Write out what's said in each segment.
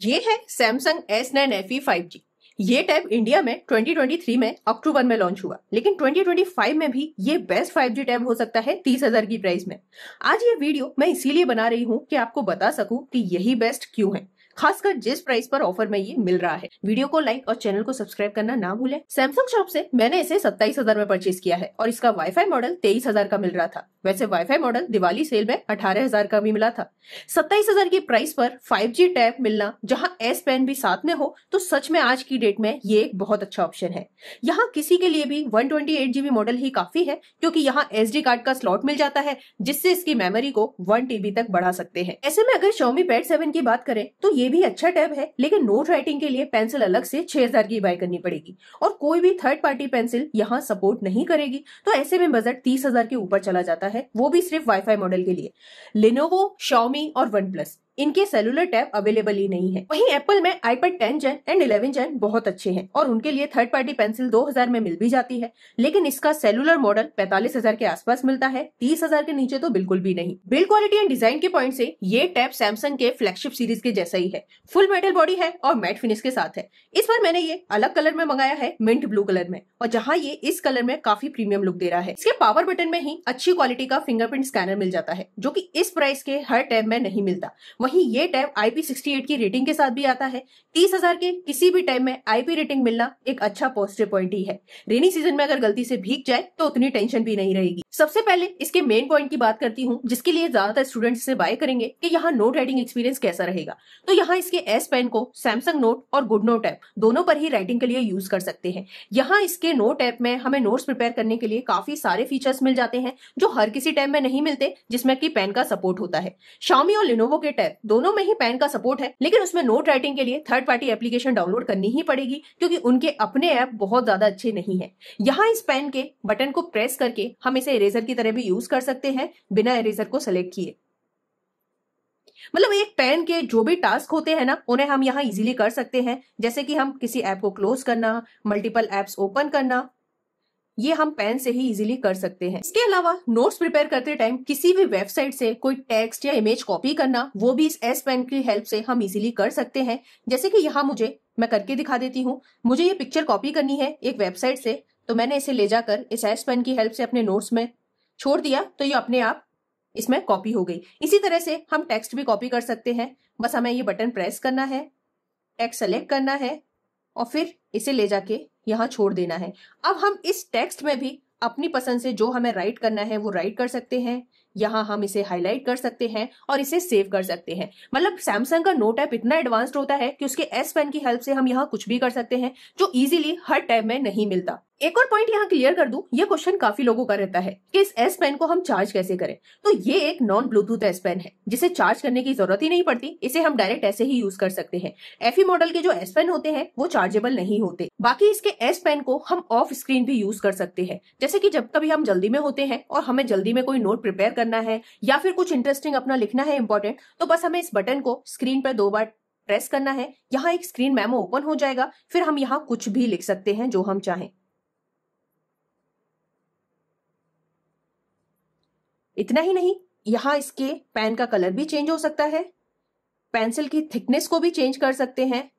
ये है Samsung S9 FE 5G। ये टैब इंडिया में 2023 में अक्टूबर में लॉन्च हुआ, लेकिन 2025 में भी ये बेस्ट 5G टैब हो सकता है 30,000 की प्राइस में। आज ये वीडियो मैं इसीलिए बना रही हूँ कि आपको बता सकूं कि यही बेस्ट क्यों है, खासकर जिस प्राइस पर ऑफर में ये मिल रहा है। वीडियो को लाइक और चैनल को सब्सक्राइब करना ना भूलें। सैमसंग शॉप से मैंने इसे 27,000 में परचेज किया है और इसका वाईफाई मॉडल 23,000 का मिल रहा था। वैसे वाईफाई मॉडल दिवाली सेल में 18,000 का भी मिला था। 27,000 की प्राइस पर 5G टैब मिलना, जहां S पेन भी साथ में हो, तो सच में आज की डेट में ये एक बहुत अच्छा ऑप्शन है। यहाँ किसी के लिए भी 128GB मॉडल ही काफी है, क्योंकि यहाँ SD कार्ड का स्लॉट मिल जाता है, जिससे इसकी मेमोरी को 1 TB तक बढ़ा सकते हैं। ऐसे में अगर Xiaomi Pad 7 की बात करें तो ये भी अच्छा टैब है, लेकिन नोट राइटिंग के लिए पेंसिल अलग से 6,000 की बाय करनी पड़ेगी और कोई भी थर्ड पार्टी पेंसिल यहाँ सपोर्ट नहीं करेगी। तो ऐसे में बजट 30,000 के ऊपर चला जाता है, वो भी सिर्फ वाईफाई मॉडल के लिए। Lenovo, Xiaomi और OnePlus इनके सेलुलर टैब अवेलेबल ही नहीं है। वहीं एप्पल में iPad 10 Gen एंड 11 Gen बहुत अच्छे हैं और उनके लिए थर्ड पार्टी पेंसिल 2,000 में मिल भी जाती है, लेकिन इसका सेलुलर मॉडल 45,000 के आसपास मिलता है। 30,000 के नीचे तो बिल्कुल भी नहीं। बिल्ड क्वालिटी एंड डिजाइन के पॉइंट से ये टैब सैमसंग के फ्लैगशिप सीरीज के जैसा ही है। फुल मेटल बॉडी है और मैट फिनिश के साथ है। इस बार मैंने ये अलग कलर में मंगाया है, मिंट ब्लू कलर में, और जहां ये इस कलर में काफी प्रीमियम लुक दे रहा है। इसके पावर बटन में ही अच्छी क्वालिटी का फिंगरप्रिंट स्कैनर मिल जाता है, जो कि इस प्राइस के हर टैब में नहीं मिलता। वहीं ये टैब IP68 की रेटिंग के साथ भी आता है। 30,000 के किसी भी टाइम में IP रेटिंग मिलना एक अच्छा पॉजिटिव पॉइंट ही है। रेनी सीजन में अगर गलती से भीग जाए तो उतनी टेंशन भी नहीं रहेगी। सबसे पहले इसके मेन पॉइंट की बात करती हूँ, जिसके लिए ज्यादातर स्टूडेंट्स इसे बाय करेंगे कि यहाँ नोट राइटिंग एक्सपीरियंस कैसा रहेगा। तो यहाँ इसके S पेन को सैमसंग नोट और गुड नोट ऐप दोनों पर ही राइटिंग के लिए यूज कर सकते हैं। यहाँ इसके नोट ऐप में हमें नोट्स प्रिपेयर करने के लिए काफी सारे फीचर्स मिल जाते हैं, जो हर किसी टैब में नहीं मिलते, जिसमें कि पेन का सपोर्ट होता है। Xiaomi और Lenovo के टैब दोनों में ही पेन का सपोर्ट है, लेकिन उसमें नोट राइटिंग के लिए थर्ड पार्टी एप्लीकेशन डाउनलोड करनी ही पड़ेगी, क्योंकि उनके अपने ऐप बहुत ज्यादा अच्छे नहीं है। यहाँ इस पेन के बटन को प्रेस करके हम इसे इरेजर की तरह भी यूज कर सकते हैं, बिना इरेजर को सेलेक्ट किए। मतलब एक पेन के जो भी टास्क होते हैं ना, उन्हें हम यहाँ इजीली कर सकते हैं, जैसे कि हम किसी ऐप को क्लोज करना, मल्टीपल एप्स ओपन करना, ये हम पेन से ही इजीली कर सकते हैं। इसके अलावा नोट्स प्रिपेयर करते टाइम किसी भी वेबसाइट से कोई टेक्स्ट या इमेज कॉपी करना, वो भी इस S पेन की हेल्प से हम इजीली कर सकते हैं। जैसे कि यहाँ मैं करके दिखा देती हूँ। मुझे ये पिक्चर कॉपी करनी है एक वेबसाइट से, तो मैंने इसे ले जाकर इस S पेन की हेल्प से अपने नोट्स में छोड़ दिया, तो ये अपने आप इसमें कॉपी हो गई। इसी तरह से हम टेक्स्ट भी कॉपी कर सकते हैं। बस हमें ये बटन प्रेस करना है, टेक्स्ट सेलेक्ट करना है और फिर इसे ले जाके यहाँ छोड़ देना है। अब हम इस टेक्स्ट में भी अपनी पसंद से जो हमें राइट करना है वो राइट कर सकते हैं। यहाँ हम इसे हाईलाइट कर सकते हैं और इसे सेव कर सकते हैं। मतलब सैमसंग का नोट ऐप इतना एडवांस्ड होता है कि उसके S पेन की हेल्प से हम यहाँ कुछ भी कर सकते हैं, जो इजीली हर टैब में नहीं मिलता। एक और पॉइंट यहाँ क्लियर कर दूं, ये क्वेश्चन काफी लोगों का रहता है कि इस S पेन को हम चार्ज कैसे करें। तो ये एक नॉन ब्लूटूथ S पेन है, जिसे चार्ज करने की जरूरत ही नहीं पड़ती। इसे हम डायरेक्ट ऐसे ही यूज कर सकते हैं। FE मॉडल के जो S पेन होते हैं वो चार्जेबल नहीं होते। बाकी इसके S पेन को हम ऑफ स्क्रीन भी यूज कर सकते हैं, जैसे कि जब कभी हम जल्दी में होते हैं और हमें जल्दी में कोई नोट प्रिपेयर करना है या फिर कुछ इंटरेस्टिंग अपना लिखना है इंपॉर्टेंट, तो बस हमें इस बटन को स्क्रीन पर 2 बार प्रेस करना है। यहाँ एक स्क्रीन मेमो ओपन हो जाएगा, फिर हम यहाँ कुछ भी लिख सकते हैं जो हम चाहें। इतना ही नहीं, यहाँ इसके पेन का कलर भी चेंज हो सकता है, पेंसिल की थिकनेस को भी चेंज कर सकते हैं,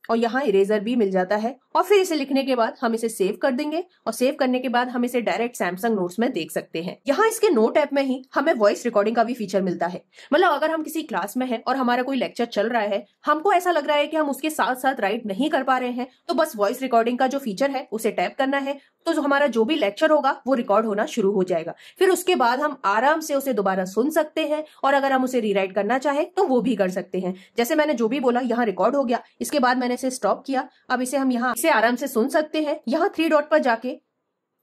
और यहाँ इरेजर भी मिल जाता है। और फिर इसे लिखने के बाद हम इसे सेव कर देंगे और सेव करने के बाद हम इसे डायरेक्ट सैमसंग नोट्स में देख सकते हैं। यहाँ इसके नोट ऐप में ही हमें वॉइस रिकॉर्डिंग का भी फीचर मिलता है। मतलब अगर हम किसी क्लास में हैं और हमारा कोई लेक्चर चल रहा है, हमको ऐसा लग रहा है कि हम उसके साथ साथ राइट नहीं कर पा रहे हैं, तो बस वॉइस रिकॉर्डिंग का जो फीचर है उसे टैप करना है, तो जो हमारा जो भी लेक्चर होगा वो रिकॉर्ड होना शुरू हो जाएगा। फिर उसके बाद हम आराम से उसे दोबारा सुन सकते हैं, और अगर हम उसे रीराइट करना चाहे तो वो भी कर सकते हैं। जैसे मैंने जो भी बोला यहाँ रिकॉर्ड हो गया, इसके बाद मैंने इसे स्टॉप किया। अब इसे हम यहाँ आराम से सुन सकते हैं। यहाँ 3 डॉट पर जाके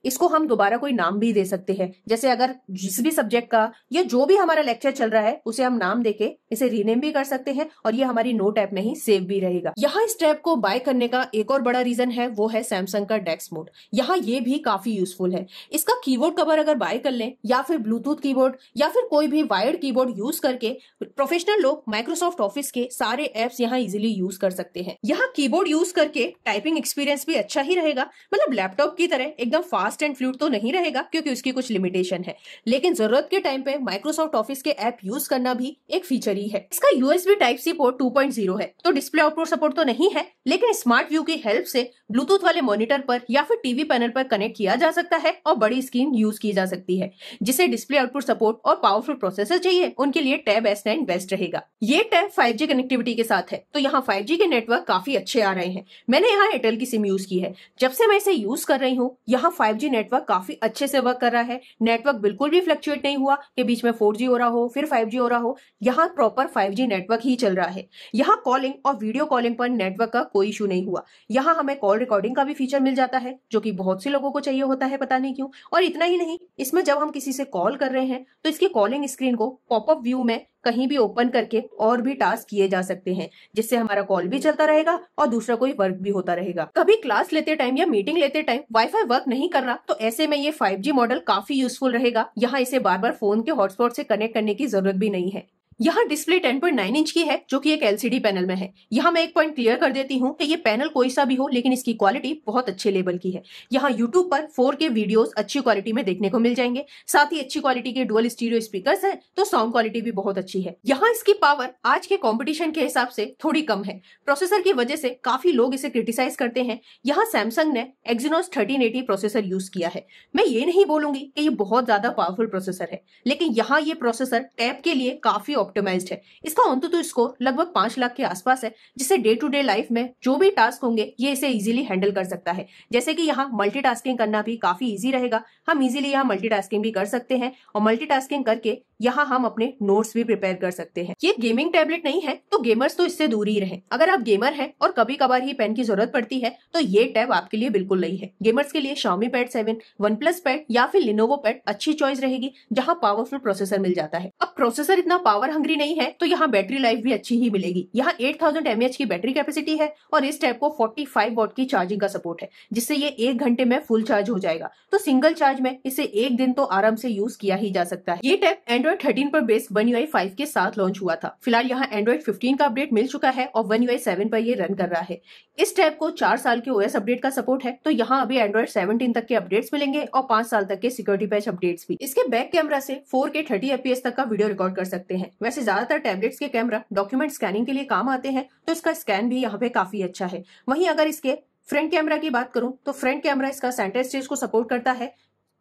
इसको हम दोबारा कोई नाम भी दे सकते हैं, जैसे अगर जिस भी सब्जेक्ट का या जो भी हमारा लेक्चर चल रहा है उसे हम नाम देके इसे रीनेम भी कर सकते हैं, और ये हमारी नोट ऐप में ही सेव भी रहेगा। यहाँ इस टैब को बाय करने का एक और बड़ा रीजन है, वो है सैमसंग का डेस्क मोड। यहाँ ये भी काफी यूजफुल है। इसका कीबोर्ड कवर अगर बाय कर लें, या फिर ब्लूटूथ कीबोर्ड या फिर कोई भी वायर्ड कीबोर्ड यूज करके, प्रोफेशनल लोग माइक्रोसॉफ्ट ऑफिस के सारे एप्स यहाँ इजिली यूज कर सकते हैं। यहाँ कीबोर्ड यूज करके टाइपिंग एक्सपीरियंस भी अच्छा ही रहेगा, मतलब लैपटॉप की तरह एकदम फास्ट फास्ट एंड फ्लूइड तो नहीं रहेगा क्योंकि उसकी कुछ लिमिटेशन है, लेकिन जरूरत के टाइम पे माइक्रोसॉफ्ट ऑफिस के ऐप यूज करना भी एक फीचर ही है। इसका यूएसबी टाइप सी पोर्ट 2.0 है, तो डिस्प्ले आउटपुट सपोर्ट तो नहीं है, लेकिन स्मार्ट व्यू की हेल्प से ब्लूटूथ वाले मॉनिटर पर या फिर टीवी पैनल पर कनेक्ट किया जा सकता है और बड़ी स्क्रीन यूज की जा सकती है। जिसे डिस्प्ले आउटपुट सपोर्ट और पावरफुल प्रोसेसर चाहिए उनके लिए टैब S9 बेस्ट रहेगा। ये टैब 5G कनेक्टिविटी के साथ है, तो यहाँ 5G के नेटवर्क काफी अच्छे आ रहे हैं। मैंने यहाँ एयरटेल की सिम यूज की है, जब से मैं इसे यूज कर रही हूँ यहाँ 5G नेटवर्क काफी अच्छे से वर्क कर रहा है। नेटवर्क बिल्कुल भी फ्लक्चुएट नहीं हुआ कि बीच में 4G हो रहा हो फिर 5G हो रहा हो, यहाँ प्रॉपर 5G नेटवर्क ही चल रहा है। यहाँ कॉलिंग और वीडियो कॉलिंग पर नेटवर्क का कोई इशू नहीं हुआ। यहाँ हमें कॉल रिकॉर्डिंग का भी फीचर मिल जाता है, जो कि बहुत से लोगों को चाहिए होता है, पता नहीं क्यों। और इतना ही नहीं, इसमें जब हम किसी से कॉल कर रहे हैं तो इसकी कॉलिंग स्क्रीन को पॉपअप व्यू में कहीं भी ओपन करके और भी टास्क किए जा सकते हैं, जिससे हमारा कॉल भी चलता रहेगा और दूसरा कोई वर्क भी होता रहेगा। कभी क्लास लेते टाइम या मीटिंग लेते टाइम वाईफाई वर्क नहीं कर रहा, तो ऐसे में ये 5G मॉडल काफी यूजफुल रहेगा। यहाँ इसे बार बार फोन के हॉटस्पॉट से कनेक्ट करने की जरूरत भी नहीं है। यहाँ डिस्प्ले 10.9 इंच की है, जो कि एक LCD पैनल में है। यहाँ मैं एक पॉइंट क्लियर कर देती हूँ कि ये पैनल कोई सा भी हो, लेकिन इसकी क्वालिटी बहुत अच्छे लेवल की है। यहाँ YouTube पर 4K वीडियोस अच्छी क्वालिटी में देखने को मिल जाएंगे। साथ ही अच्छी क्वालिटी के डुअल स्टीरियो स्पीकर्स हैं, तो साउंड क्वालिटी भी बहुत अच्छी है। यहाँ इसकी पावर आज के कॉम्पिटिशन के हिसाब से थोड़ी कम है। प्रोसेसर की वजह से काफी लोग इसे क्रिटिसाइज करते हैं। यहाँ सैमसंग ने Exynos 1380 प्रोसेसर यूज किया है। मैं ये नहीं बोलूंगी कि ये बहुत ज्यादा पावरफुल प्रोसेसर है, लेकिन यहाँ ये प्रोसेसर टैब के लिए काफी ऑप्टिमाइज्ड है। इसका AnTuTu स्कोर लगभग 5 लाख के आसपास है, जिससे डे टू डे लाइफ में जो भी टास्क होंगे ये इसे इजीली हैंडल कर सकता है। जैसे कि यहाँ मल्टीटास्किंग करना भी काफी इजी रहेगा। हम इजीली यहाँ मल्टीटास्किंग भी कर सकते हैं और मल्टीटास्किंग करके यहाँ हम अपने नोट्स भी प्रिपेयर कर सकते हैं। ये गेमिंग टैबलेट नहीं है, तो गेमर्स तो इससे दूर ही रहें। अगर आप गेमर हैं और कभी कभार ही पेन की जरूरत पड़ती है, तो ये टैब आपके लिए बिल्कुल नहीं है। गेमर्स के लिए Xiaomi Pad 7, OnePlus Pad या फिर Lenovo Pad अच्छी चॉइस रहेगी, जहाँ पावरफुल प्रोसेसर मिल जाता है। अब प्रोसेसर इतना पावर हंग्री नहीं है, तो यहाँ बैटरी लाइफ भी अच्छी ही मिलेगी। यहाँ 8000 mAh की बैटरी कैपेसिटी है और इस टैब को 45 वॉट की चार्जिंग का सपोर्ट है, जिससे ये 1 घंटे में फुल चार्ज हो जाएगा। तो सिंगल चार्ज में इसे 1 दिन तो आराम से यूज किया ही जा सकता है। ये टैब Android 13 पर बेस One UI 5 के साथ लॉन्च हुआ था। फिलहाल यहाँ Android 15 का अपडेट मिल चुका है और One UI 7 पर ये रन कर रहा है। इस टैब को 4 साल के OS अपडेट का सपोर्ट है, तो यहाँ अभी Android 17 तक के अपडेट्स मिलेंगे और 5 साल तक के सिक्योरिटी पैच अपडेट्स भी। इसके बैक कैमरा से 4K 30 FPS तक का वीडियो रिकॉर्ड कर सकते हैं। वैसे ज्यादातर टैबलेट्स के कैमरा डॉक्यूमेंट स्कैनिंग के लिए काम आते हैं, तो इसका स्कैन भी यहाँ पे काफी अच्छा है। वहीं अगर इसके फ्रंट कैमरा की बात करूं, तो फ्रंट कैमरा इसका सेंटर स्टेज को सपोर्ट करता है।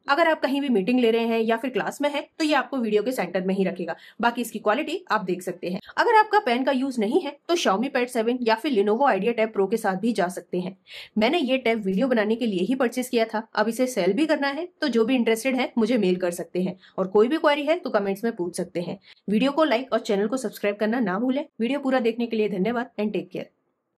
अगर आप कहीं भी मीटिंग ले रहे हैं या फिर क्लास में हैं, तो ये आपको वीडियो के सेंटर में ही रखेगा। बाकी इसकी क्वालिटी आप देख सकते हैं। अगर आपका पेन का यूज नहीं है, तो Xiaomi Pad 7 या फिर Lenovo Idea Tab Pro के साथ भी जा सकते हैं। मैंने ये टैब वीडियो बनाने के लिए ही परचेस किया था। अब इसे सेल भी करना है, तो जो भी इंटरेस्टेड है मुझे मेल कर सकते हैं और कोई भी क्वेरी है तो कमेंट्स में पूछ सकते हैं। वीडियो को लाइक और चैनल को सब्सक्राइब करना ना भूलें। वीडियो पूरा देखने के लिए धन्यवाद एंड टेक केयर।